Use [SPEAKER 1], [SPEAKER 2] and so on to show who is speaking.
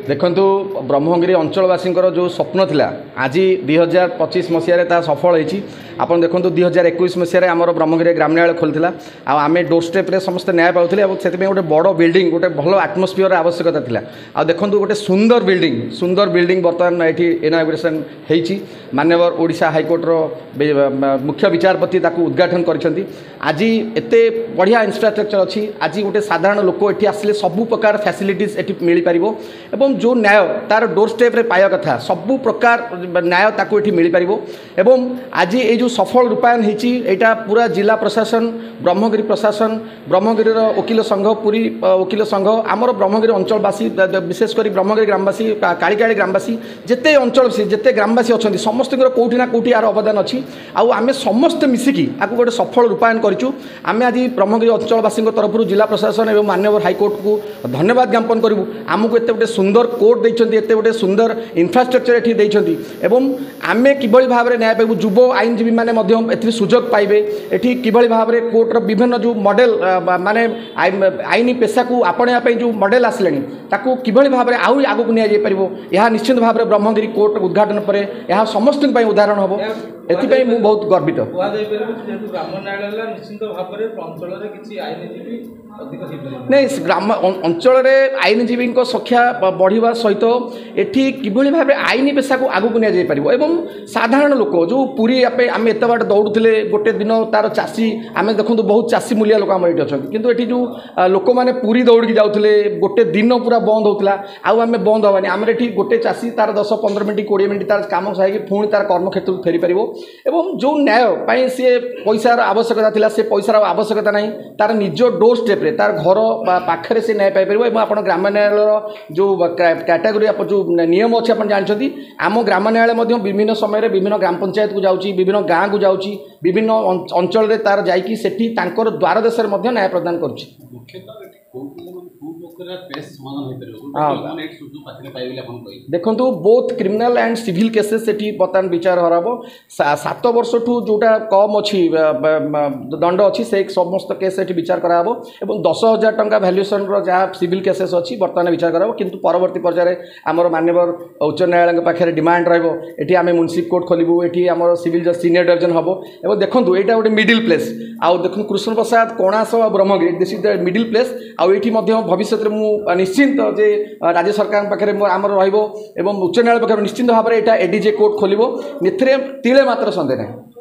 [SPEAKER 1] देखु ब्रह्मगिरी अंचलवासी जो स्वप्न थिला आज 2025 मसीह सफल होती आप देखो 2021 मसीह आम ब्रह्मगिरी ग्राम न्यायालय खोलता आम डोर स्टेप्रे समस्त न्याय पाते गोटे बड़ बिल्डिंग गोटे भल आटमोस्फियर आवश्यकता थिला आ देखो गोटे सुंदर बिल्डिंग बर्तमान ये इनागुरेसन होती माननीय ओडिशा हाईकोर्टर मुख्य विचारपति उद्घाटन कर आज एत बढ़िया इंफ्रास्ट्रक्चर अच्छी आज गोटे साधारण लोक ये आसिले सबू प्रकार फैसिलिटीज ये मिल पार एवं जो न्याय तार डोर स्टेप्रे पाया कथा सबू प्रकार न्याय ताकू ये मिल पार एवं आज ये जो सफल रूपायन होती पूरा जिला प्रशासन ब्रह्मगिरी प्रशासन ब्रह्मगिरी वकिल संघ पूरी वकिल संघ आमर ब्रह्मगिरी अंचलवासी विशेषकर ब्रह्मगिरी ग्रामवासी कालिकाली ग्रामवासी जिते अंचलवासी जिते ग्रामवासी अच्छा समस्त कौटी ना कौटी यार अवदान अच्छी आम समस्त मिसिकी आपको गोटे सफल रूपायन करूँ आम आज ब्रह्मगिरी अंचलवासी तरफ जिला प्रशासन और माननीय हाईकोर्ट को धन्यवाद ज्ञापन करूँ आमको एत गोटे सुंदर कोर्ट देते एत गोटे सुंदर इंफ्रास्ट्रक्चर ये देते एवं आम किभली भाव में न्याय पाइबू युव आईनजीवी मैंने सुजोग पाइबे एटी किभली भाव में कोर्टर विभिन्न जो मॉडल माने आईनी पेशा को आपणे जो मॉडल आसले ताकू किभली भाव में आउ आगक नि निश्चित भाव में ब्रह्मगिरी कोर्ट उद्घाटन पर यह समस्त उदाहरण हम एथि मु बहुत गर्वित नहीं ग्राम अंचल आईनजीवी संख्या बढ़िया सहित एटी किभली भाव में आईनी पेशा को आगक नि साधारण लोक जो पूरी आम एत बाट दौड़ुले गोटे दिन तार चाषी आम देखो बहुत चाषी मूलिया लोक आम ये अच्छा कितु ये जो लोक मैंने पूरी दौड़ की जाते गोटे दिन पूरा बंद होता आम बंद हवानी आम ये गोटे चाषी तार 10-15 मिनट 20 मिनट तार कम साइक पुणी तार कर्मक्षेत्र को फेरी पार एवं जो न्याय सी पैसार आवश्यकता था से पैसार आवश्यकता ना तार निज डोर स्टेप्रे तार घर पाखे से न्याय पाइपर आप ग्राम न्यायालय जो कैटेगोरी जो नियम अच्छे आप जानते आम ग्राम न्यायालय विभिन्न समय विभिन्न ग्राम पंचायत को जाऊँगी विभिन्न गाँव को जाऊँगी विभिन्न अंचल तार जाकि द्वार देश न्याय प्रदान कर देखो both criminal and civil cases सेठी बर्तमान विचार हराब 7 वर्ष ठू जोटा कम अच्छी दंड अच्छी से समस्त केस सेठी विचार कराब एवं 10,000 टंका वैल्यूएशन जहाँ सिविल केसेस अच्छी बर्तमान विचार कराब किंतु परवर्ती पर्यायर आमर माननीय उच्च न्यायालय पाखे डिमांड रही आम म्युनिसिपल कोर्ट खोलू ये आम सिविल सीनियर डिवीजन हम और देखो यहाँ गोटे मिडिल प्लेस आउ देखो कृष्ण प्रसाद कणास Brahmagiri this is the middle place IT भविष्य में निश्चिंत जे राज्य सरकार पाखे आमर रही उच्च न्यायालय पाखे निश्चिंत भाव में यहाँ एडीजे कोर्ट खोल तिले मात्र सन्देह ना।